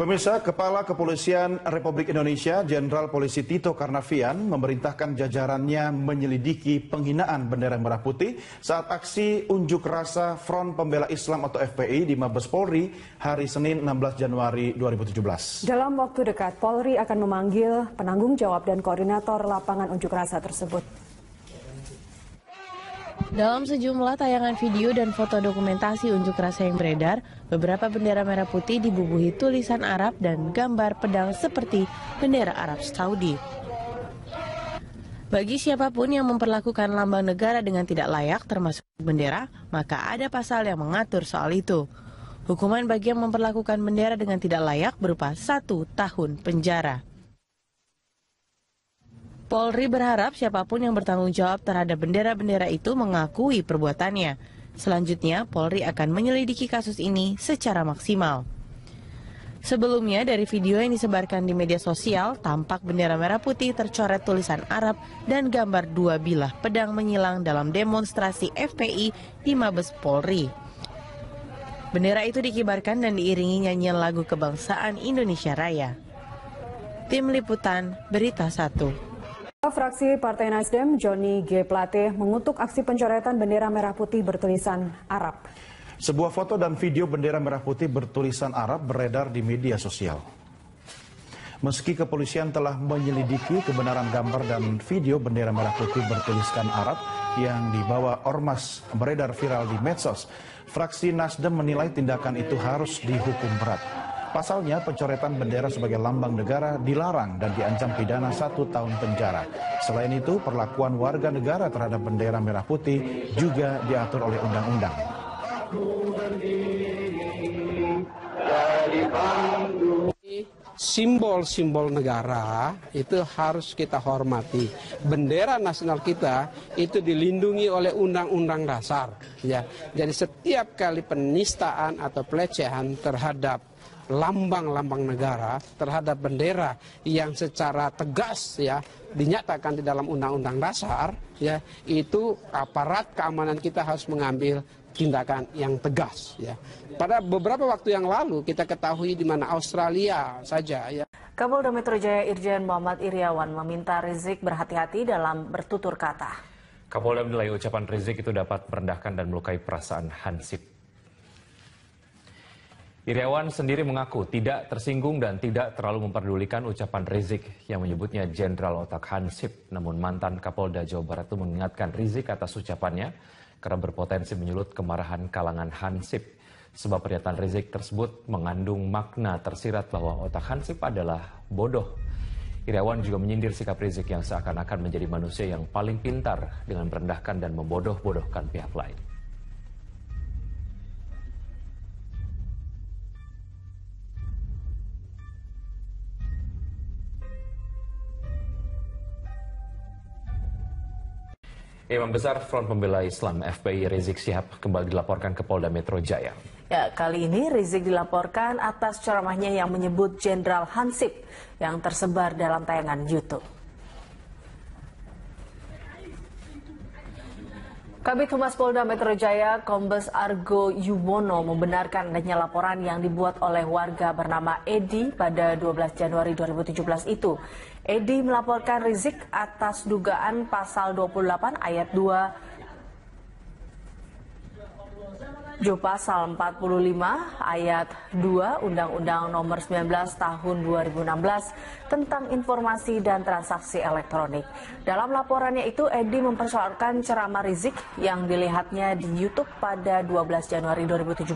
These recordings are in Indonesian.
Pemirsa, Kepala Kepolisian Republik Indonesia, Jenderal Polisi Tito Karnavian, memerintahkan jajarannya menyelidiki penghinaan bendera merah putih saat aksi unjuk rasa Front Pembela Islam atau FPI di Mabes Polri hari Senin 16 Januari 2017. Dalam waktu dekat, Polri akan memanggil penanggung jawab dan koordinator lapangan unjuk rasa tersebut. Dalam sejumlah tayangan video dan foto dokumentasi unjuk rasa yang beredar, beberapa bendera merah putih dibubuhi tulisan Arab dan gambar pedang seperti bendera Arab Saudi. Bagi siapapun yang memperlakukan lambang negara dengan tidak layak, termasuk bendera, maka ada pasal yang mengatur soal itu. Hukuman bagi yang memperlakukan bendera dengan tidak layak berupa 1 tahun penjara. Polri berharap siapapun yang bertanggung jawab terhadap bendera-bendera itu mengakui perbuatannya. Selanjutnya, Polri akan menyelidiki kasus ini secara maksimal. Sebelumnya, dari video yang disebarkan di media sosial, tampak bendera merah putih tercoret tulisan Arab dan gambar 2 bilah pedang menyilang dalam demonstrasi FPI di Mabes Polri. Bendera itu dikibarkan dan diiringi nyanyian lagu kebangsaan Indonesia Raya. Tim Liputan, Berita 1. Fraksi Partai Nasdem, Johnny G. Plate, mengutuk aksi pencoretan bendera merah putih bertulisan Arab. Sebuah foto dan video bendera merah putih bertulisan Arab beredar di media sosial. Meski kepolisian telah menyelidiki kebenaran gambar dan video bendera merah putih bertuliskan Arab yang dibawa ormas beredar viral di medsos, fraksi Nasdem menilai tindakan itu harus dihukum berat. Pasalnya, pencoretan bendera sebagai lambang negara dilarang dan diancam pidana 1 tahun penjara. Selain itu, perlakuan warga negara terhadap bendera merah putih juga diatur oleh undang-undang. Simbol-simbol negara itu harus kita hormati. Bendera nasional kita itu dilindungi oleh undang-undang dasar. Ya, jadi setiap kali penistaan atau pelecehan terhadap lambang-lambang negara, terhadap bendera yang secara tegas ya dinyatakan di dalam undang-undang dasar, ya itu aparat keamanan kita harus mengambil tindakan yang tegas ya. Pada beberapa waktu yang lalu kita ketahui di mana Australia saja ya. Kapolda Metro Jaya Irjen Muhammad Iriawan meminta Rizik berhati-hati dalam bertutur kata. Kapolda menilai ucapan Rizik itu dapat merendahkan dan melukai perasaan Hansip. Iriawan sendiri mengaku tidak tersinggung dan tidak terlalu memperdulikan ucapan Rizik yang menyebutnya Jenderal Otak Hansip. Namun mantan Kapolda Jawa Barat itu mengingatkan Rizik atas ucapannya karena berpotensi menyulut kemarahan kalangan Hansip. Sebab pernyataan Rizik tersebut mengandung makna tersirat bahwa Otak Hansip adalah bodoh. Iriawan juga menyindir sikap Rizik yang seakan-akan menjadi manusia yang paling pintar dengan merendahkan dan membodoh-bodohkan pihak lain. Imam Besar Front Pembela Islam FPI Rizik Syihab kembali dilaporkan ke Polda Metro Jaya. Ya, kali ini Rizik dilaporkan atas ceramahnya yang menyebut Jenderal Hansip yang tersebar dalam tayangan YouTube. Kabid Humas Polda Metro Jaya, Kombes Argo Yuwono membenarkan adanya laporan yang dibuat oleh warga bernama Edi pada 12 Januari 2017 itu. Edi melaporkan Rizik atas dugaan pasal 28 ayat 2 Pasal 45 ayat 2 Undang-Undang Nomor 19 Tahun 2016 tentang informasi dan transaksi elektronik. Dalam laporannya itu, Edi mempersoalkan ceramah Rizik yang dilihatnya di YouTube pada 12 Januari 2017.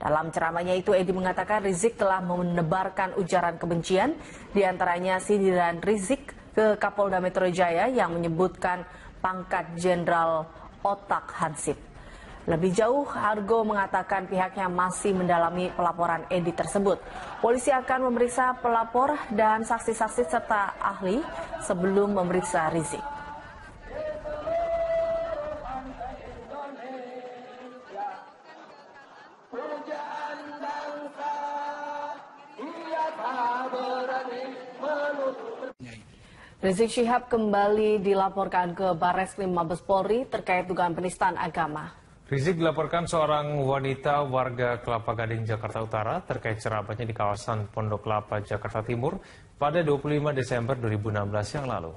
Dalam ceramahnya itu, Edi mengatakan Rizik telah menebarkan ujaran kebencian, diantaranya sindiran Rizik ke Kapolda Metro Jaya yang menyebutkan pangkat Jenderal Otak Hansip. Lebih jauh, Argo mengatakan pihaknya masih mendalami pelaporan Edi tersebut. Polisi akan memeriksa pelapor dan saksi-saksi serta ahli sebelum memeriksa Rizik. Rizik Syihab kembali dilaporkan ke Barreskrim Mabes Polri terkait dugaan penistaan agama. Rizik dilaporkan seorang wanita warga Kelapa Gading, Jakarta Utara terkait ceramahnya di kawasan Pondok Kelapa, Jakarta Timur pada 25 Desember 2016 yang lalu.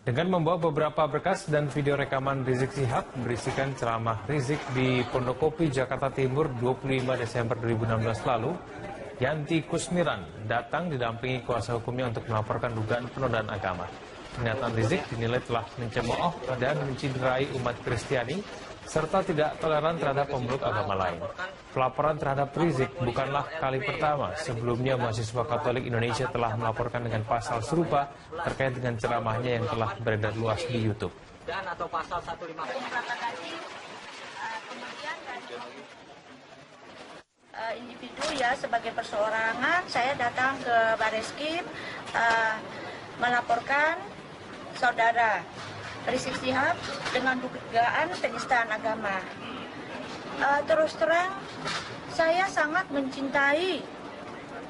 Dengan membawa beberapa berkas dan video rekaman Rizik Syihab berisikan ceramah Rizik di Pondokopi, Jakarta Timur 25 Desember 2016 lalu, Yanti Kusmiran datang didampingi kuasa hukumnya untuk melaporkan dugaan penodaan agama. Pernyataan Rizik dinilai telah mencemooh dan menciderai umat Kristiani serta tidak toleran terhadap pemeluk agama lain. Pelaporan terhadap Rizik bukanlah kali pertama. Sebelumnya mahasiswa Katolik Indonesia telah melaporkan dengan pasal serupa terkait dengan ceramahnya yang telah beredar luas di YouTube. Dan atau pasal 150. Individu ya sebagai perseorangan saya datang ke Bareskrim melaporkan saudara Rizik Syihab dengan dugaan penistaan agama. Terus terang saya sangat mencintai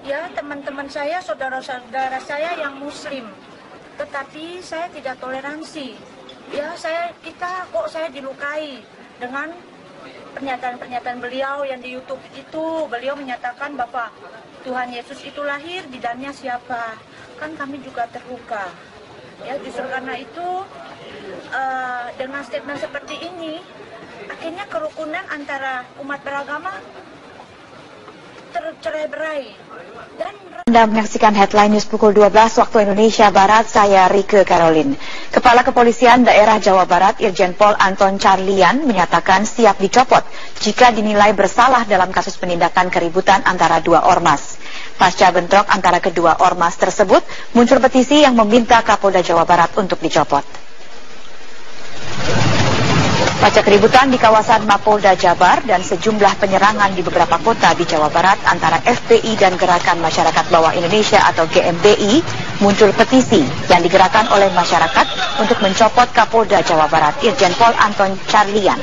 ya teman-teman saya, saudara-saudara saya yang muslim. Tetapi saya tidak toleransi. Ya saya dilukai dengan pernyataan-pernyataan beliau yang di YouTube itu. Beliau menyatakan bahwa Tuhan Yesus itu lahir, bidannya siapa? Kan kami juga terluka. Ya justru karena itu dengan statement seperti ini akhirnya kerukunan antara umat beragama tercerai-berai. Anda menyaksikan Headline News pukul 12 waktu Indonesia Barat, saya Rike Caroline. Kepala Kepolisian Daerah Jawa Barat Irjen Pol Anton Carlian menyatakan siap dicopot jika dinilai bersalah dalam kasus penindakan keributan antara dua ormas. Pasca bentrok antara kedua ormas tersebut, muncul petisi yang meminta Kapolda Jawa Barat untuk dicopot. Pasca keributan di kawasan Mapolda Jabar dan sejumlah penyerangan di beberapa kota di Jawa Barat antara FPI dan Gerakan Masyarakat Bawah Indonesia atau GMBI, muncul petisi yang digerakkan oleh masyarakat untuk mencopot Kapolda Jawa Barat Irjen Pol Anton Carlian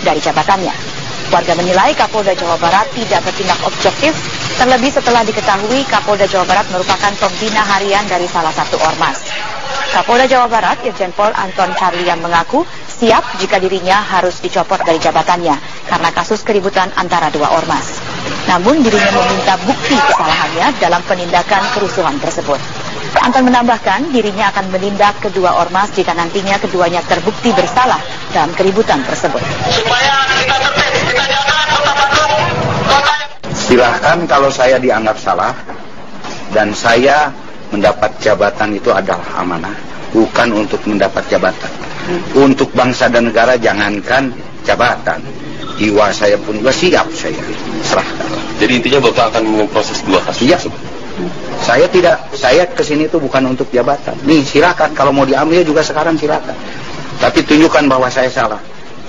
dari jabatannya. Warga menilai Kapolda Jawa Barat tidak bertindak objektif, terlebih setelah diketahui Kapolda Jawa Barat merupakan pembina harian dari salah satu ormas. Kapolda Jawa Barat Irjen Pol Anton Carlian mengaku siap jika dirinya harus dicopot dari jabatannya karena kasus keributan antara dua ormas. Namun dirinya meminta bukti kesalahannya dalam penindakan kerusuhan tersebut. Anton menambahkan dirinya akan menindak kedua ormas jika nantinya keduanya terbukti bersalah dalam keributan tersebut. Silahkan kalau saya dianggap salah dan saya mendapat jabatan itu adalah amanah, bukan untuk mendapat jabatan. Untuk bangsa dan negara jangankan jabatan, jiwa saya pun juga siap saya serahkan. Jadi intinya Bapak akan memproses dua kasus tersebut? Saya kesini itu bukan untuk jabatan. Nih silakan kalau mau diambil juga sekarang silakan. Tapi tunjukkan bahwa saya salah.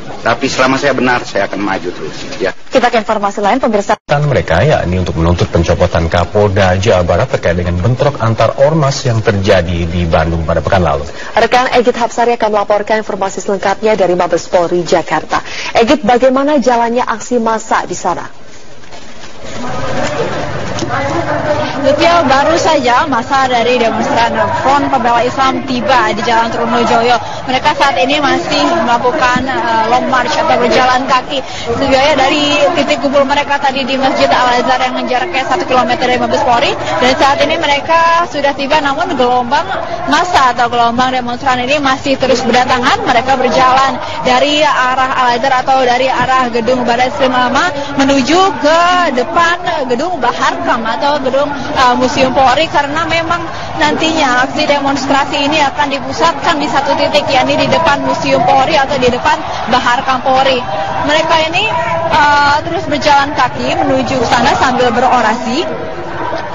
Tapi selama saya benar, saya akan maju terus. Ya. Kita ke informasi lain, pemirsa. Mereka yakni untuk menuntut pencopotan Kapolda Jawa Barat terkait dengan bentrok antar ormas yang terjadi di Bandung pada pekan lalu. Rekan Egit Hapsari akan melaporkan informasi selengkapnya dari Mabes Polri Jakarta. Egit, bagaimana jalannya aksi massa di sana? Lutfi, baru saja masa dari demonstran Front Pembela Islam tiba di Jalan Trunojoyo. Mereka saat ini masih melakukan long march atau berjalan kaki. Sebenarnya dari titik kumpul mereka tadi di Masjid Al-Azhar yang menjaraknya 1 km dari Mabes Polri. Dan saat ini mereka sudah tiba, namun gelombang massa atau gelombang demonstran ini masih terus berdatangan. Mereka berjalan dari arah Al-Azhar atau dari arah gedung Barreskrim Lama menuju ke depan gedung Baharkam atau gedung Museum Polri, karena memang nantinya aksi demonstrasi ini akan dipusatkan di satu titik, yakni di depan Museum Polri atau di depan Baharkam Polri. Mereka ini terus berjalan kaki menuju ke sana sambil berorasi.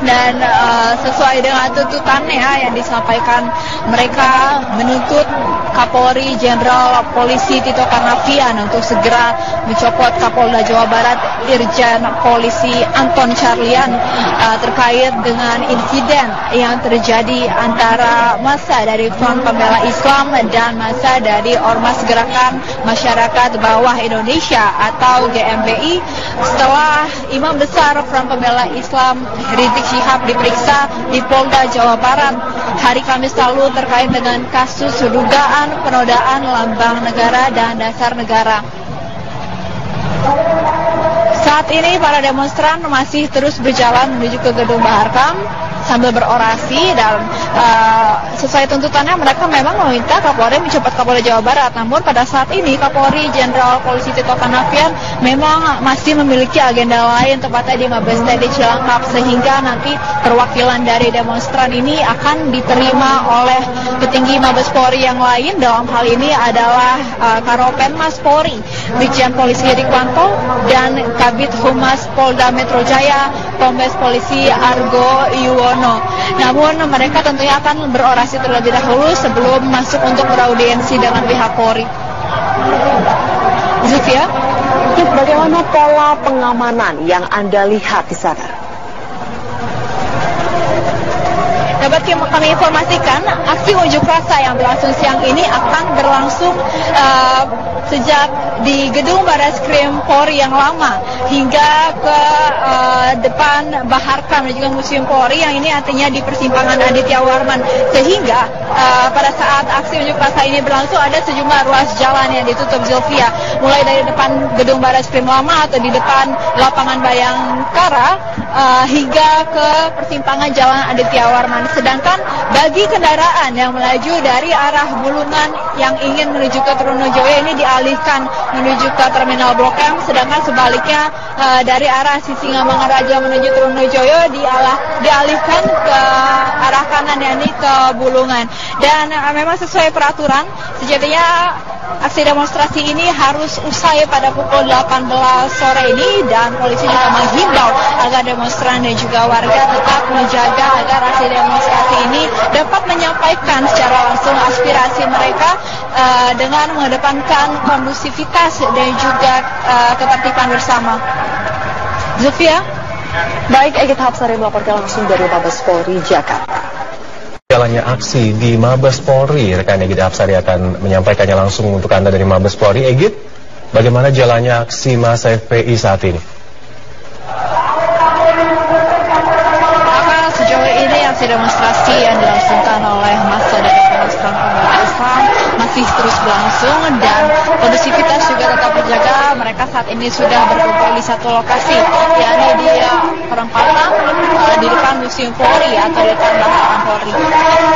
Dan sesuai dengan tuntutannya yang disampaikan, mereka menuntut Kapolri Jenderal Polisi Tito Karnavian untuk segera mencopot Kapolda Jawa Barat Irjen Polisi Anton Carlian terkait dengan insiden yang terjadi antara massa dari Front Pembela Islam dan massa dari Ormas Gerakan Masyarakat Bawah Indonesia atau GMBI setelah Imam Besar Front Pembela Islam Rizik Syihab diperiksa di Polda Jawa Barat hari Kamis lalu terkait dengan kasus dugaan penodaan lambang negara dan dasar negara. Saat ini para demonstran masih terus berjalan menuju ke gedung Baharkam sambil berorasi dan sesuai tuntutannya mereka memang meminta Kapolri mencopot Kapolda Jawa Barat. Namun pada saat ini Kapolri Jenderal Polisi Tito Karnavian memang masih memiliki agenda lain, tepatnya di Mabes TNI Cilangkap, sehingga nanti perwakilan dari demonstran ini akan diterima oleh petinggi Mabes Polri yang lain. Dalam hal ini adalah Karopenmas Polri, Brigjen Polisi Hidikwanto, dan Kabid Humas Polda Metro Jaya, Kombes Polisi Argo Yuwono. Namun mereka tentunya akan berorasi terlebih dahulu sebelum masuk untuk beraudiensi dengan pihak Polri. Zulfia, bagaimana pola pengamanan yang Anda lihat di sana? Dapat kami informasikan, aksi unjuk rasa yang berlangsung siang ini akan berlangsung sejak di gedung Barreskrim Polri yang lama hingga ke depan Baharkam dan juga Museum Polri yang ini artinya di persimpangan Aditya Warman, sehingga pada saat aksi unjuk rasa ini berlangsung ada sejumlah ruas jalan yang ditutup, Zulfia, mulai dari depan gedung Barreskrim lama atau di depan lapangan Bayangkara hingga ke persimpangan Jalan Aditya Warman. Sedangkan bagi kendaraan yang melaju dari arah Bulungan yang ingin menuju ke Trunojoyo ini dialihkan menuju ke Terminal Blok M, sedangkan sebaliknya dari arah Sisingamangaraja menuju Trunojoyo dialihkan ke arah kanan, yakni ke Bulungan. Dan memang sesuai peraturan sejatinya aksi demonstrasi ini harus usai pada pukul 18 sore ini, dan polisi juga menghimbau agar demonstran dan juga warga tetap menjaga agar aksi demonstrasi ini dapat menyampaikan secara langsung aspirasi mereka dengan mengedepankan kondusivitas dan juga ketertiban bersama. Zulfia? Baik, Egit Hapsari melaporkan langsung dari Mabes Polri, Jakarta. Jalannya aksi di Mabes Polri, rekan Egit Hapsari akan menyampaikannya langsung untuk Anda dari Mabes Polri. Egit, bagaimana jalannya aksi massa FPI saat ini? Sejauh ini aksi demonstrasi yang dilangsungkan oleh massa dari demonstran pembela Islam masih terus berlangsung dan kondusivitas juga tetap terjaga. Mereka saat ini sudah berkumpul di satu lokasi, yakni di perempatan di depan Museum Polri atau di depan Baharkam Polri.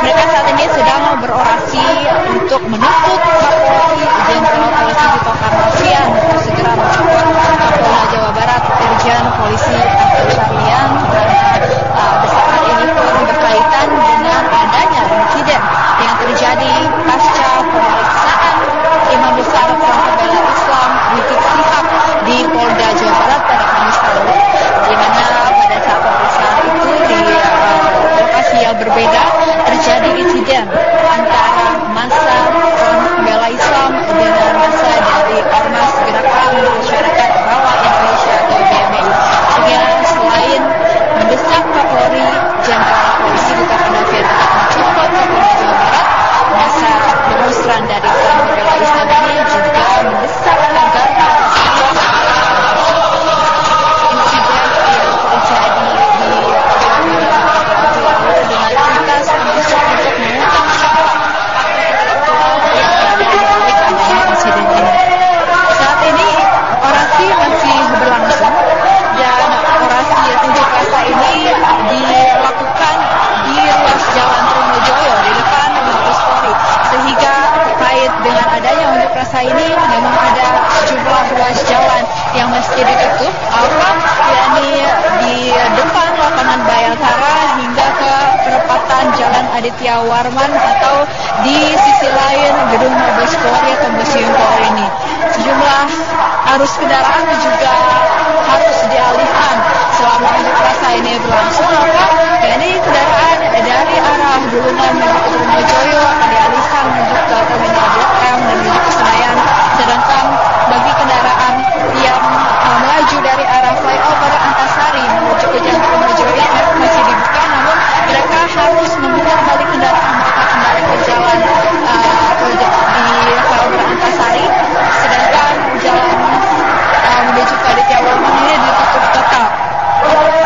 Mereka saat ini sedang berorasi untuk menuntut Kapolri Jenderal Polisi Tito Karnavian untuk segera mencopot Kapolda Jawa Barat Irjen Polisi Ahmad Syarlian. Desakan ini pun berkaitan dengan adanya insiden yang terjadi pasca pemeriksaan Imam Besar Front Pembela Islam Rizik Syihab di Polda Jawa Barat pada Kamis lalu, di mana pada saat pemeriksaan itu di lokasi yang berbeda terjadi insiden antara massa Front Pembela Islam dengan massa dari Ormas Gerakan Masyarakat Bawah Indonesia atau GMI. Sehingga selain mendesak Kapolri Jenderal Polisi Tito Karnavian untuk mencopot Kapolda Jawa Barat, massa demonstran dari Front Pembela Islam ini juga mendesak agar insiden yang terjadi di Jawa Barat dengan tuntas termasuk untuk mengungkap insiden ini. Saat ini orasi masih berlangsung dan orasi unjuk rasa ini dilakukan di ruas Jalan Trunojoyo di depan Mabes Polri, sehingga terkait dengan adanya unjuk rasa ini memang ada sejumlah ruas jalan yang mesti ditutup, yakni di depan lapangan Bayangkara hingga ke perempatan Jalan Aditya Warman atau di sisi lain gedung Mabes Polri atau Museum Polri ini. Sejumlah arus kendaraan juga harus dialihkan selama unjuk rasa ini berlangsung, yakni kendaraan dari arah Bulungan menuju ke Trunojoyo akan dialihkan menuju ke Terminal Blok M dan menuju ke Senayan, sedangkan bagi kendaraan yang melaju dari arah flyover Antasari menuju ke Jalan Trunojoyo masih dibuka, namun mereka harus memutar balik kendaraan mereka kembali ke jalan di flyover Antasari, sedangkan jalan menuju ke Aditya Warman ini ditutup total.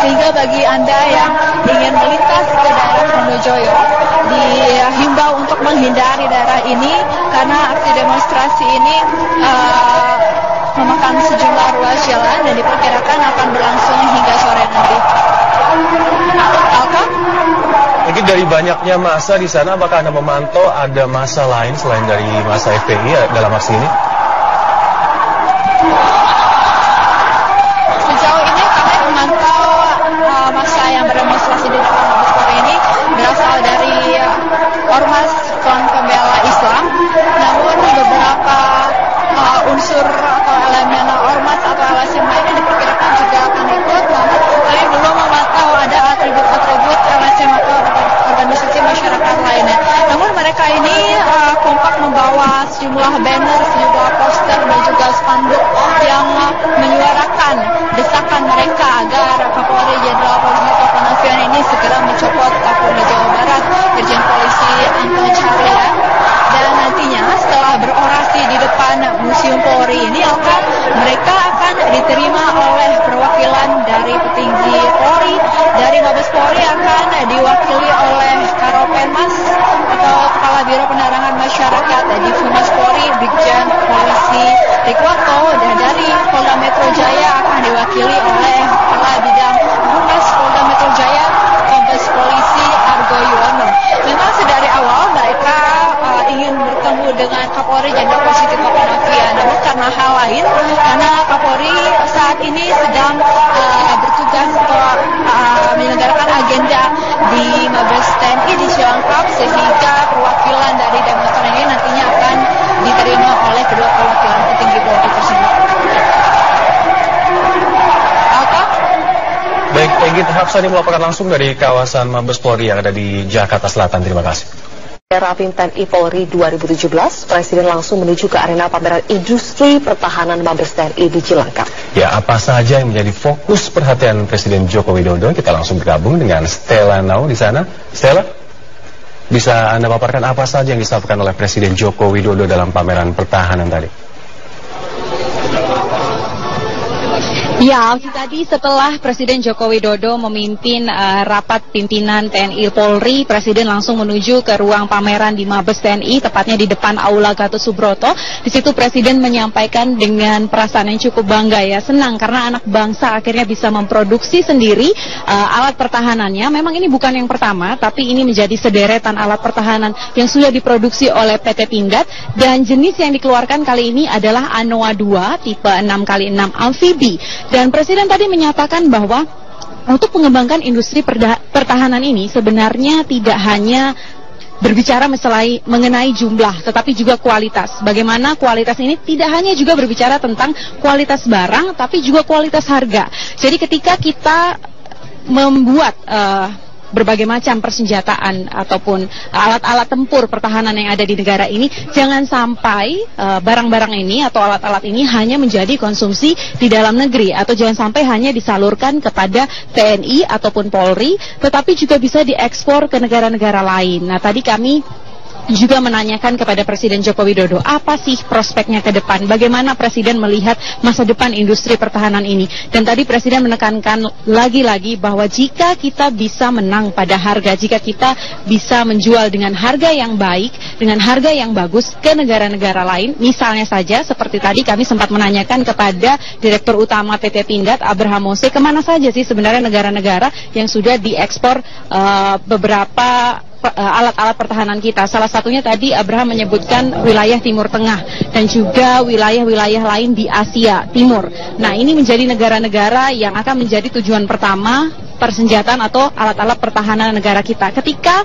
Sehingga bagi Anda yang ingin melintas ke daerah Trunojoyo dihimbau untuk menghindari daerah ini karena aksi demonstrasi ini memakan sejumlah ruas jalan dan diperkirakan akan berlangsung hingga sore nanti. Alka? Mungkin dari banyaknya massa di sana, apakah Anda memantau ada massa lain selain dari massa FPI dalam aksi ini? Sejauh ini kami memantau massa yang berdemonstrasi di depan Mabes Polri ini berasal dari Ormas Front Pembela Islam, namun beberapa unsur atau elemen ormas atau LSM lainnya diperkirakan juga akan ikut, namun kami belum memantau ada atribut-atribut LSM atau organisasi masyarakat lainnya. Namun mereka ini kompak membawa sejumlah banner, sejumlah poster dan juga spanduk yang menyuarakan desakan mereka agar Kapolri Jenderal Polisi Tito Karnavian ini segera mencopot Kapolda Jawa Barat, Irjen Polisi Anton Carlyan. Dan nantinya setelah berorasi di depan Museum Polri ini mereka akan diterima oleh perwakilan dari petinggi Polri, dari Mabes Polri akan diwakili oleh Karopenmas atau Kepala Biro Penerangan Masyarakat di Humas Polri, Brigjen Polisi Rikwanto, dan dari Polda Metro Jaya akan diwakili oleh Kepala Bidang Humas Polda Metro Jaya, Kombes Polisi Argo Yuwono. Memang sedari awal mereka ingin bertemu dengan Kapolri Jenderal Polisi Tito Karnavian, namun karena hal lain, karena Kapolri saat ini sedang bertugas atau menyelenggarakan agenda di Mabes TNI di Cilangkap, sehingga perwakilan dari demonstran ini nantinya akan diterima oleh kedua perwakilan petinggi Polri tersebut. Baik, Egit Hapsani melaporkan langsung dari kawasan Mabes Polri yang ada di Jakarta Selatan. Terima kasih. Rapim TNI Polri 2017, Presiden langsung menuju ke arena pameran industri pertahanan Mabes TNI di Cilangkap. Ya, apa saja yang menjadi fokus perhatian Presiden Joko Widodo? Kita langsung bergabung dengan Stella Nau di sana. Stella, bisa Anda paparkan apa saja yang disampaikan oleh Presiden Joko Widodo dalam pameran pertahanan tadi? Ya, tadi setelah Presiden Joko Widodo memimpin rapat pimpinan TNI Polri, Presiden langsung menuju ke ruang pameran di Mabes TNI, tepatnya di depan Aula Gatot Subroto. Di situ Presiden menyampaikan dengan perasaan yang cukup bangga, ya, senang karena anak bangsa akhirnya bisa memproduksi sendiri alat pertahanannya. Memang ini bukan yang pertama, tapi ini menjadi sederetan alat pertahanan yang sudah diproduksi oleh PT Pindad, dan jenis yang dikeluarkan kali ini adalah Anoa 2 tipe 6x6 amfibi. Dan Presiden tadi menyatakan bahwa untuk mengembangkan industri pertahanan ini sebenarnya tidak hanya berbicara mengenai jumlah, tetapi juga kualitas. Bagaimana kualitas ini tidak hanya juga berbicara tentang kualitas barang, tapi juga kualitas harga. Jadi ketika kita membuat berbagai macam persenjataan ataupun alat-alat tempur pertahanan yang ada di negara ini, jangan sampai barang-barang ini atau alat-alat ini hanya menjadi konsumsi di dalam negeri, atau jangan sampai hanya disalurkan kepada TNI ataupun Polri, tetapi juga bisa diekspor ke negara-negara lain. Nah, tadi kami juga menanyakan kepada Presiden Joko Widodo, apa sih prospeknya ke depan? Bagaimana Presiden melihat masa depan industri pertahanan ini? Dan tadi Presiden menekankan lagi-lagi bahwa jika kita bisa menang pada harga, jika kita bisa menjual dengan harga yang baik, dengan harga yang bagus ke negara-negara lain, misalnya saja seperti tadi kami sempat menanyakan kepada Direktur Utama PT Pindad, Abraham Mose, kemana saja sih sebenarnya negara-negara yang sudah diekspor beberapa alat-alat pertahanan kita. Salah satunya tadi Abraham menyebutkan wilayah Timur Tengah dan juga wilayah-wilayah lain di Asia Timur. Nah, ini menjadi negara-negara yang akan menjadi tujuan pertama persenjataan atau alat-alat pertahanan negara kita. Ketika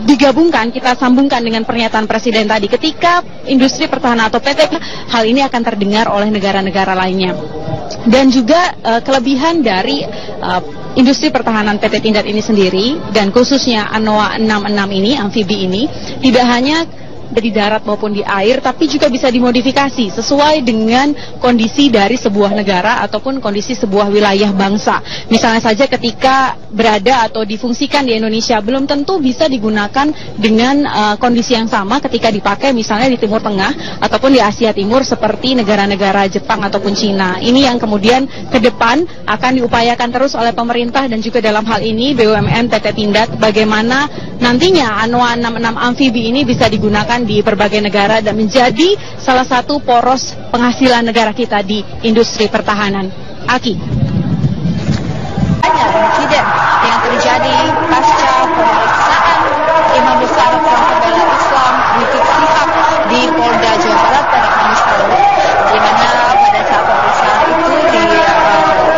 digabungkan, kita sambungkan dengan pernyataan Presiden tadi, ketika industri pertahanan atau PT, hal ini akan terdengar oleh negara-negara lainnya. Dan juga kelebihan dari industri pertahanan PT Pindad ini sendiri, dan khususnya Anoa 66 ini, amfibi ini, tidak hanya di darat maupun di air, tapi juga bisa dimodifikasi sesuai dengan kondisi dari sebuah negara ataupun kondisi sebuah wilayah bangsa. Misalnya saja ketika berada atau difungsikan di Indonesia, belum tentu bisa digunakan dengan kondisi yang sama ketika dipakai misalnya di Timur Tengah ataupun di Asia Timur seperti negara-negara Jepang ataupun Cina. Ini yang kemudian ke depan akan diupayakan terus oleh pemerintah dan juga dalam hal ini BUMN PT Pindad, bagaimana nantinya Anoa 66 amfibi ini bisa digunakan dilakukan di berbagai negara dan menjadi salah satu poros penghasilan negara kita di industri pertahanan. Aki. Banyak insiden yang terjadi pasca pemeriksaan Imam Besar Front Pembela Islam Rizik Syihab di Polda Jawa Barat pada Kamis lalu, di mana pada saat pemeriksaan itu di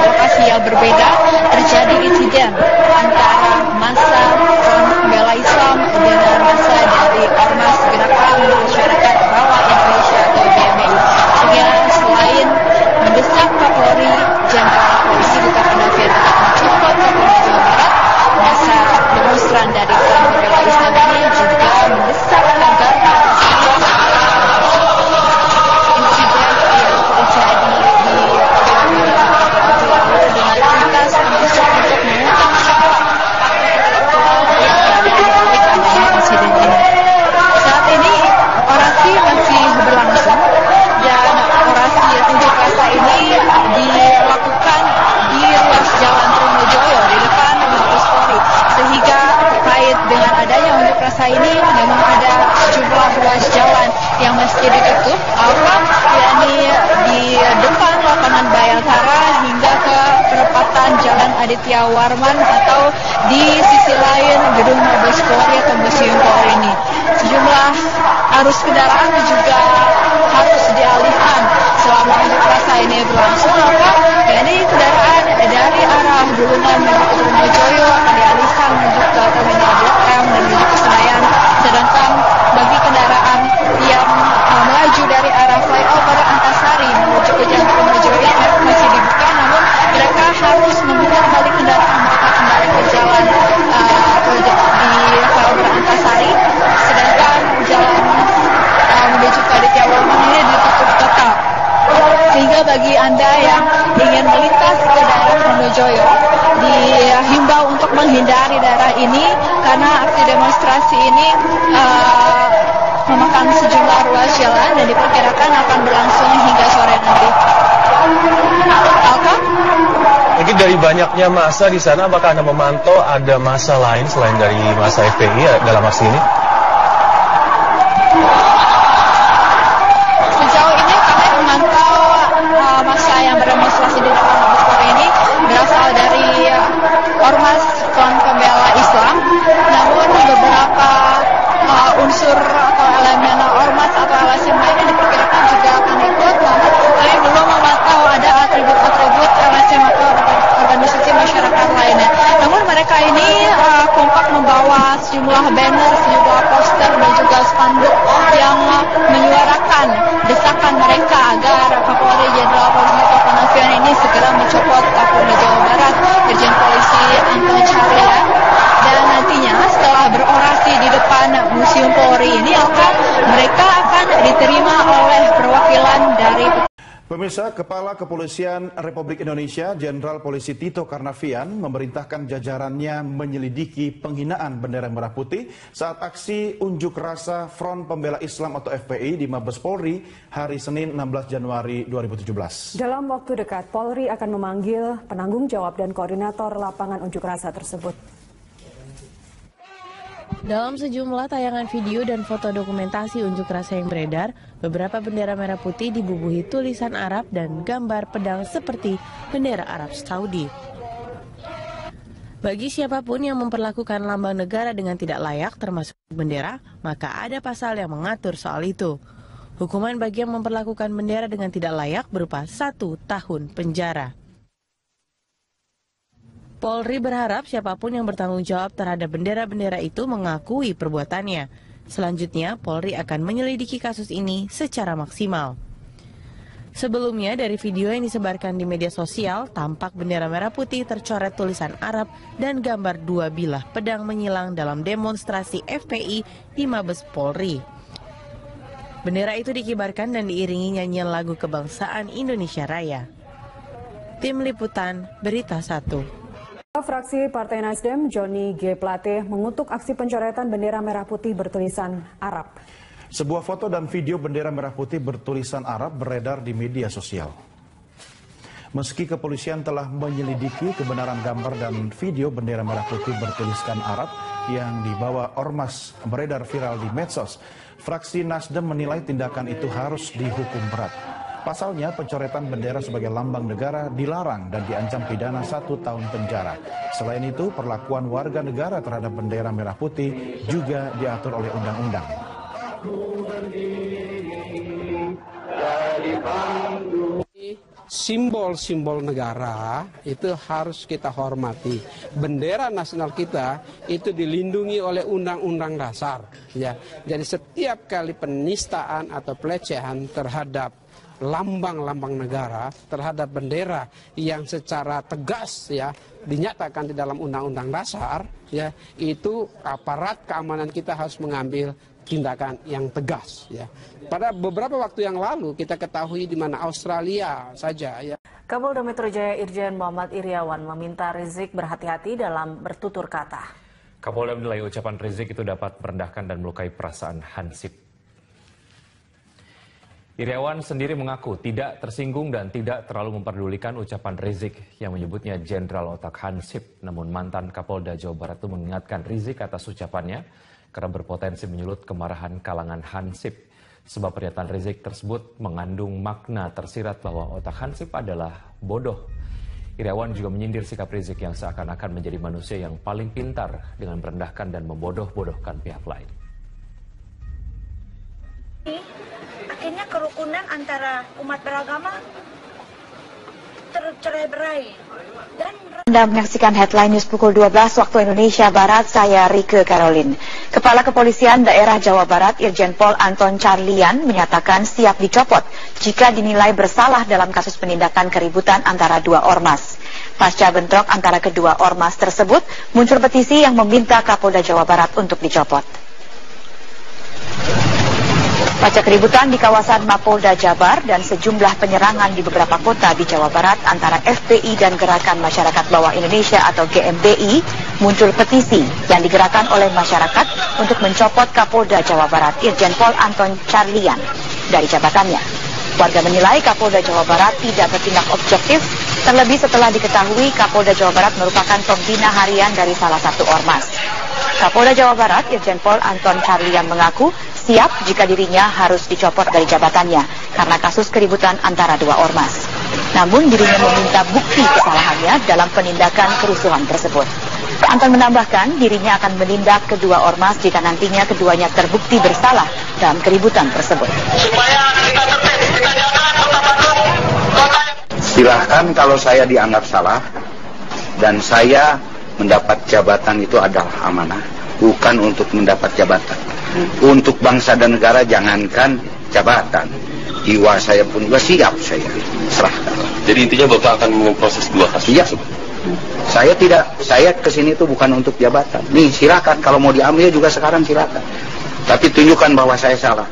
lokasi yang berbeda terjadi insiden antara massa Front Pembela Islam dengan massa dari Ormas Gerakan Masyarakat Bawah Indonesia atau GMI. Sehingga selain mendesak Kapolri Jenderal Polisi Tito Karnavian untuk mencopot Kapolda Jawa Barat, massa demonstran dari Front Pembela Islam ini juga mendesak agar insiden yang terjadi di lalu dengan tuntas mendesak untuk mengungkap siapa intelektual yang berada di balik adanya insiden ini. Saat ini orasi masih berlangsung dan orasi unjuk rasa ini dilakukan di ruas Jalan Trunojoyo di depan Mabes Polri, sehingga terkait dengan adanya unjuk rasa ini memang ada sejumlah ruas jalan yang masih ditutup, yakni di depan lapangan Bayangkara hingga ke perempatan Jalan Aditya Warman atau di sisi lain gedung Mabes Polri atau Museum Polri ini. Sejumlah arus kendaraan juga harus dialihkan selama unjuk rasa ini berlangsung, yakni kendaraan dari arah Bulungan menuju ke Trunojoyo akan dialihkan menuju ke Terminal Blok M dan menuju ke Senayan, sedangkan bagi kendaraan yang melaju dari arah flyover Antasari menuju ke Jalan Trunojoyo masih dibuka, namun mereka harus memutar balik kendaraan mereka kembali ke jalan di flyover Antasari, sedangkan jalan menuju ke Aditya Warman ini ditutup total. Sehingga bagi Anda yang ingin melintas ke daerah Trunojoyo dihimbau untuk menghindari daerah ini karena aksi demonstrasi ini memakan sejumlah ruas jalan dan diperkirakan akan berlangsung hingga sore nanti. Alka? Mungkin dari banyaknya massa di sana, apakah Anda memantau ada massa lain selain dari massa FPI dalam aksi ini? Sejauh ini kami memantau massa yang berdemonstrasi di depan Mabes Polri ini berasal dari Ormas Front Pembela Islam, namun beberapa unsur atau elemen ormas atau LSM lainnya diperkirakan juga akan ikut, namun kami belum memantau ada atribut-atribut LSM atau organisasi masyarakat lainnya. Namun mereka ini kompak membawa sejumlah banner, sejumlah poster dan juga spanduk yang menyuarakan desakan mereka agar Kapolri Jenderal Polisi Tito Karnavian ini segera mencopot Kapolda Jawa Barat, Irjen Polisi Anton Carlyan, dan nantinya setelah berorasi di depan Museum Polri ini mereka akan diterima oleh perwakilan dari. Pemirsa, Kepala Kepolisian Republik Indonesia Jenderal Polisi Tito Karnavian memerintahkan jajarannya menyelidiki penghinaan bendera merah putih saat aksi unjuk rasa Front Pembela Islam atau FPI di Mabes Polri hari Senin 16 Januari 2017. Dalam waktu dekat, Polri akan memanggil penanggung jawab dan koordinator lapangan unjuk rasa tersebut. Dalam sejumlah tayangan video dan foto dokumentasi unjuk rasa yang beredar, beberapa bendera merah putih dibubuhi tulisan Arab dan gambar pedang seperti bendera Arab Saudi. Bagi siapapun yang memperlakukan lambang negara dengan tidak layak termasuk bendera, maka ada pasal yang mengatur soal itu. Hukuman bagi yang memperlakukan bendera dengan tidak layak berupa 1 tahun penjara. Polri berharap siapapun yang bertanggung jawab terhadap bendera-bendera itu mengakui perbuatannya. Selanjutnya, Polri akan menyelidiki kasus ini secara maksimal. Sebelumnya, dari video yang disebarkan di media sosial, tampak bendera merah putih tercoret tulisan Arab dan gambar 2 bilah pedang menyilang dalam demonstrasi FPI di Mabes Polri. Bendera itu dikibarkan dan diiringi nyanyian lagu kebangsaan Indonesia Raya. Tim Liputan, Berita 1. Fraksi Partai Nasdem, Johnny G. Plate, mengutuk aksi pencoretan bendera merah putih bertulisan Arab. Sebuah foto dan video bendera merah putih bertulisan Arab beredar di media sosial. Meski kepolisian telah menyelidiki kebenaran gambar dan video bendera merah putih bertuliskan Arab yang dibawa ormas beredar viral di medsos, fraksi Nasdem menilai tindakan itu harus dihukum berat. Pasalnya, pencoretan bendera sebagai lambang negara dilarang dan diancam pidana 1 tahun penjara. Selain itu, perlakuan warga negara terhadap bendera merah putih juga diatur oleh undang-undang. Simbol-simbol negara itu harus kita hormati. Bendera nasional kita itu dilindungi oleh undang-undang dasar. Ya, jadi setiap kali penistaan atau pelecehan terhadap lambang-lambang negara, terhadap bendera yang secara tegas ya dinyatakan di dalam undang-undang dasar, ya itu aparat keamanan kita harus mengambil tindakan yang tegas ya. Pada beberapa waktu yang lalu kita ketahui di mana Australia saja ya. Kapolda Metro Jaya Irjen Muhammad Iriawan meminta Rizik berhati-hati dalam bertutur kata. Kapolda menilai ucapan Rizik itu dapat merendahkan dan melukai perasaan Hansip. Iriawan sendiri mengaku tidak tersinggung dan tidak terlalu memperdulikan ucapan Rizik yang menyebutnya Jenderal Otak Hansip. Namun mantan Kapolda Jawa Barat itu mengingatkan Rizik atas ucapannya karena berpotensi menyulut kemarahan kalangan Hansip. Sebab pernyataan Rizik tersebut mengandung makna tersirat bahwa otak Hansip adalah bodoh. Iriawan juga menyindir sikap Rizik yang seakan-akan menjadi manusia yang paling pintar dengan merendahkan dan membodoh-bodohkan pihak lain. Akhirnya kerukunan antara umat beragama tercerai-berai. Anda menyaksikan Headline News pukul 12 waktu Indonesia Barat, saya Rike Caroline. Kepala Kepolisian Daerah Jawa Barat Irjen Pol Anton Carlian menyatakan siap dicopot jika dinilai bersalah dalam kasus penindakan keributan antara dua ormas. Pasca bentrok antara kedua ormas tersebut, muncul petisi yang meminta Kapolda Jawa Barat untuk dicopot. Pasca keributan di kawasan Mapolda Jabar dan sejumlah penyerangan di beberapa kota di Jawa Barat antara FPI dan Gerakan Masyarakat Bawah Indonesia atau GMBI, muncul petisi yang digerakkan oleh masyarakat untuk mencopot Kapolda Jawa Barat Irjen Pol Anton Carlian dari jabatannya. Warga menilai Kapolda Jawa Barat tidak bertindak objektif, terlebih setelah diketahui Kapolda Jawa Barat merupakan pembina harian dari salah satu ormas. Kapolda Jawa Barat Irjen Pol Anton Carlian mengaku siap jika dirinya harus dicopot dari jabatannya karena kasus keributan antara dua ormas. Namun dirinya meminta bukti kesalahannya dalam penindakan kerusuhan tersebut. Anton menambahkan dirinya akan menindak kedua ormas jika nantinya keduanya terbukti bersalah dalam keributan tersebut. Silahkan kalau saya dianggap salah dan saya mendapat jabatan itu adalah amanah, bukan untuk mendapat jabatan. Untuk bangsa dan negara jangankan jabatan, jiwa saya pun juga siap saya serahkan. Jadi intinya Bapak akan memproses dua kasus? Iya. Saya kesini itu bukan untuk jabatan. Nih silakan kalau mau diambil juga sekarang silakan. Tapi tunjukkan bahwa saya salah.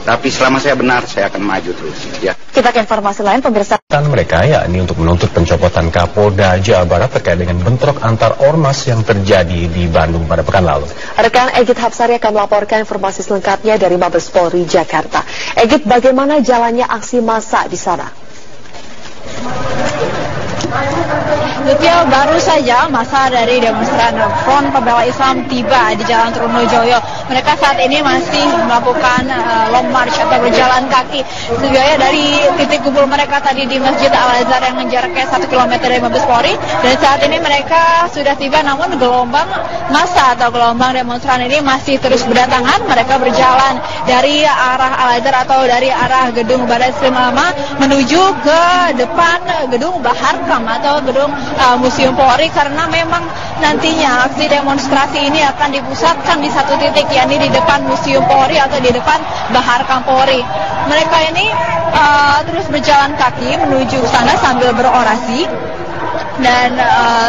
Tapi selama saya benar, saya akan maju terus. Ya. Kita ke informasi lain, pemirsa. Mereka yakni untuk menuntut pencopotan Kapolda Jawa Barat terkait dengan bentrok antar ormas yang terjadi di Bandung pada pekan lalu. Rekan Egit Hapsari akan melaporkan informasi selengkapnya dari Mabes Polri Jakarta. Egit, bagaimana jalannya aksi massa di sana? Lutfi, baru saja masa dari demonstran Front Pembela Islam tiba di Jalan Trunojoyo. Mereka saat ini masih melakukan long march atau berjalan kaki. Sebenarnya dari titik kumpul mereka tadi di Masjid Al-Azhar yang jaraknya 1 km dari Mabes Polri. Dan saat ini mereka sudah tiba, namun gelombang massa atau gelombang demonstran ini masih terus berdatangan. Mereka berjalan dari arah Al-Azhar atau dari arah gedung Badan Muslim Lama menuju ke depan gedung Baharkam atau gedung Museum Polri, karena memang nantinya aksi demonstrasi ini akan dipusatkan di satu titik, yakni di depan Museum Polri atau di depan Baharkam Polri. Mereka ini terus berjalan kaki menuju sana sambil berorasi. Dan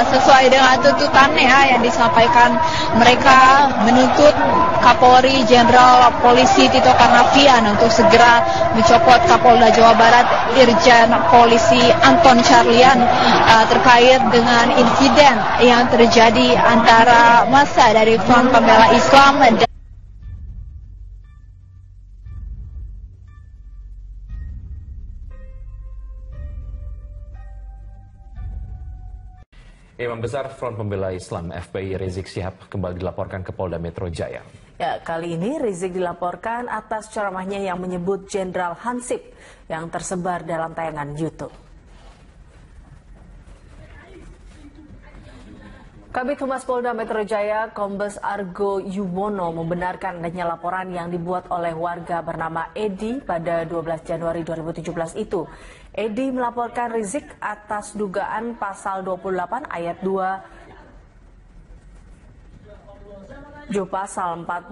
sesuai dengan tuntutannya yang disampaikan, mereka menuntut Kapolri Jenderal Polisi Tito Karnavian untuk segera mencopot Kapolda Jawa Barat Irjen Polisi Anton Carlian terkait dengan insiden yang terjadi antara massa dari Front Pembela Islam dan Imam Besar Front Pembela Islam FPI Rizik Syihab kembali dilaporkan ke Polda Metro Jaya. Ya, kali ini Rizik dilaporkan atas ceramahnya yang menyebut Jenderal Hansip yang tersebar dalam tayangan YouTube. Kabid Humas Polda Metro Jaya, Kombes Argo Yuwono membenarkan adanya laporan yang dibuat oleh warga bernama Edi pada 12 Januari 2017 itu. Edi melaporkan Rizik atas dugaan pasal 28 ayat 2 Pasal 45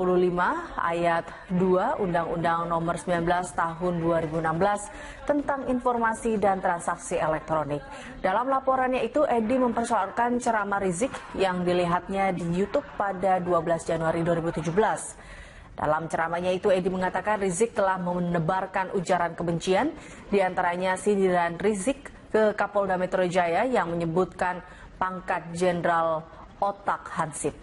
ayat 2 Undang-Undang Nomor 19 Tahun 2016 tentang informasi dan transaksi elektronik. Dalam laporannya itu, Edi mempersoalkan ceramah Rizik yang dilihatnya di YouTube pada 12 Januari 2017. Dalam ceramahnya itu, Edi mengatakan Rizik telah menebarkan ujaran kebencian, diantaranya sindiran Rizik ke Kapolda Metro Jaya yang menyebutkan pangkat Jenderal Otak Hansip.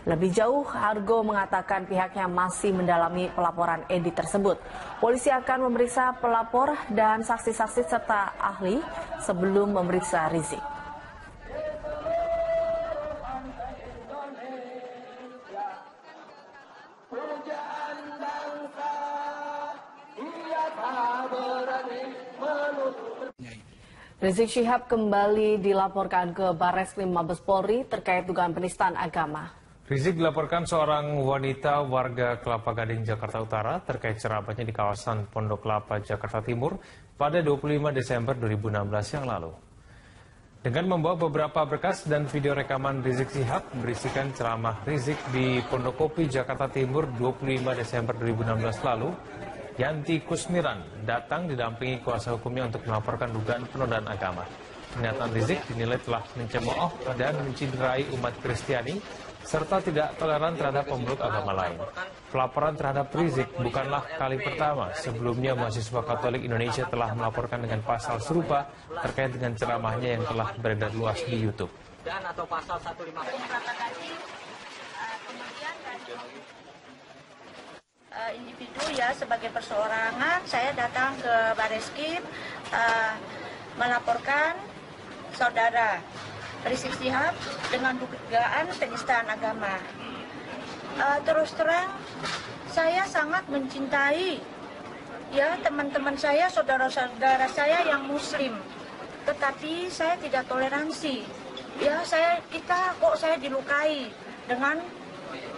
Lebih jauh, Argo mengatakan pihaknya masih mendalami pelaporan Edi tersebut. Polisi akan memeriksa pelapor dan saksi-saksi serta ahli sebelum memeriksa Rizik. Rizik Syihab kembali dilaporkan ke Barreskrim Mabes Polri terkait dugaan penistaan agama. Rizik dilaporkan seorang wanita warga Kelapa Gading, Jakarta Utara terkait ceramahnya di kawasan Pondok Kelapa, Jakarta Timur pada 25 Desember 2016 yang lalu. Dengan membawa beberapa berkas dan video rekaman Rizik Syihab berisikan ceramah Rizik di Pondokopi, Jakarta Timur 25 Desember 2016 lalu, Yanti Kusmiran datang didampingi kuasa hukumnya untuk melaporkan dugaan penodaan agama. Pernyataan Rizik dinilai telah mencemooh dan menciderai umat Kristiani serta tidak toleran terhadap pemeluk agama lain. Pelaporan terhadap Rizik bukanlah kali pertama. Sebelumnya mahasiswa Katolik Indonesia telah melaporkan dengan pasal serupa terkait dengan ceramahnya yang telah beredar luas di YouTube. Dan atau pasal 155. Individu ya sebagai perseorangan, saya datang ke Barreskrim melaporkan saudara Rizik Syihab dengan dugaan penistaan agama. Terus terang, saya sangat mencintai ya teman-teman saya, saudara-saudara saya yang Muslim, tetapi saya tidak toleransi. Ya saya dilukai dengan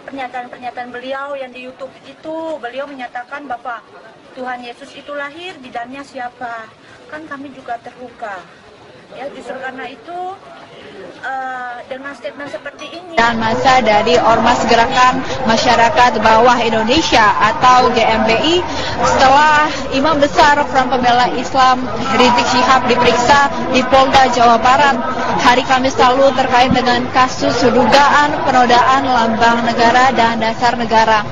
pernyataan-pernyataan beliau yang di YouTube itu. Beliau menyatakan bahwa Tuhan Yesus itu lahir, bidannya siapa? Kan kami juga terluka. Ya justru karena itu dengan statement seperti ini. Dan masa dari Ormas Gerakan Masyarakat Bawah Indonesia atau GMBI setelah Imam Besar Front Pembela Islam Rizik Syihab diperiksa di Polda Jawa Barat hari Kamis lalu terkait dengan kasus dugaan penodaan lambang negara dan dasar negara.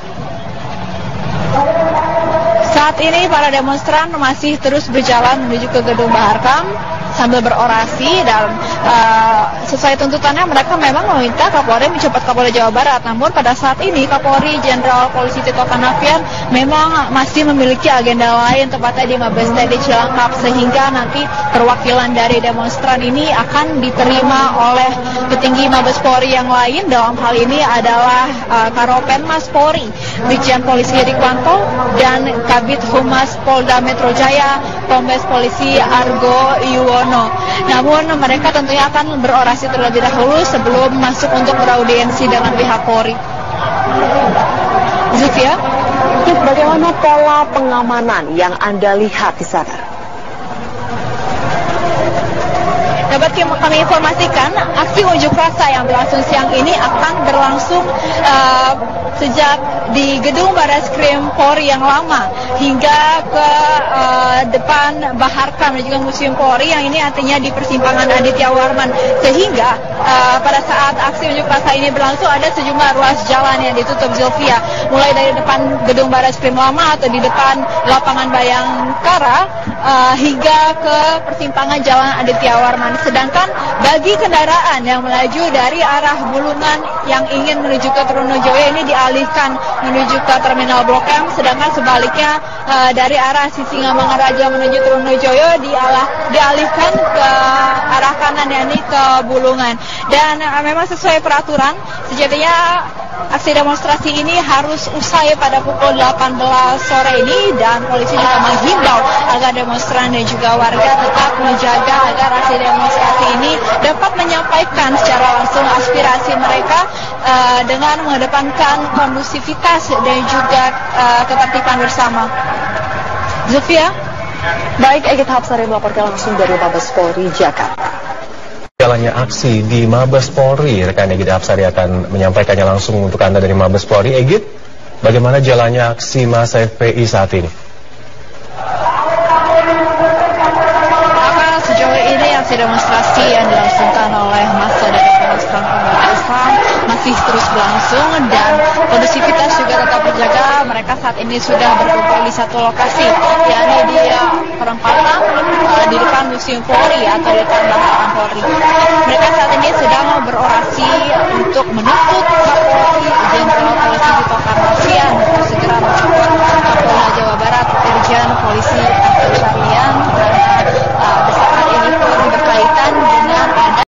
Saat ini para demonstran masih terus berjalan menuju ke Gedung Baharkam sambil berorasi dan sesuai tuntutannya mereka memang meminta Kapolri mencopot Kapolda Jawa Barat. Namun pada saat ini Kapolri Jenderal Polisi Tito Karnavian memang masih memiliki agenda lain, tepatnya di Mabes TNI Cilangkap, sehingga nanti perwakilan dari demonstran ini akan diterima oleh petinggi Mabes Polri yang lain. Dalam hal ini adalah Karopenmas Polri, Brigjen Polisi Rikwanto, dan Kabid Humas Polda Metro Jaya, Kombes Polisi Argo Yuwono. Namun mereka tentunya akan berorasi terlebih dahulu sebelum masuk untuk beraudiensi dengan pihak Polri. Zulfia, bagaimana pola pengamanan yang Anda lihat di sana? Dapat kami informasikan, aksi unjuk rasa yang berlangsung siang ini akan berlangsung sejak di Gedung Barreskrim Polri yang lama hingga ke depan Baharkam dan juga Museum Polri yang ini artinya di persimpangan Aditya Warman, sehingga pada saat aksi unjuk rasa ini berlangsung ada sejumlah ruas jalan yang ditutup, Zulfia, mulai dari depan Gedung Barreskrim lama atau di depan lapangan Bayangkara hingga ke persimpangan Jalan Aditya Warman. sedangkan bagi kendaraan yang melaju dari arah Bulungan yang ingin menuju ke Trunojoyo ini dialihkan menuju ke Terminal Blok M, sedangkan sebaliknya dari arah Sisingamangaraja menuju Trunojoyo dialihkan ke arah kanan, yakni ke Bulungan. Dan memang sesuai peraturan sejatinya aksi demonstrasi ini harus usai pada pukul 18 sore ini, dan polisi juga menghimbau agar demonstran dan juga warga tetap menjaga agar aksi demonstrasi ini dapat menyampaikan secara langsung aspirasi mereka dengan mengedepankan kondusivitas dan juga ketertiban bersama. Zulfia? Baik, Egit Hapsari melaporkan langsung dari Mabes Polri Jakarta. Jalannya aksi di Mabes Polri, rekan Egit Hapsari akan menyampaikannya langsung untuk Anda dari Mabes Polri. Egit, bagaimana jalannya aksi massa FPI saat ini? Sejauh ini aksi demonstrasi yang dilangsungkan oleh massa dari demonstran pembela Islam masih terus berlangsung dan kondusivitas juga tetap terjaga. Mereka saat ini sudah berkumpul di satu lokasi, yakni di perempatan di depan Museum Polri atau di depan Bantaran Polri. Mereka saat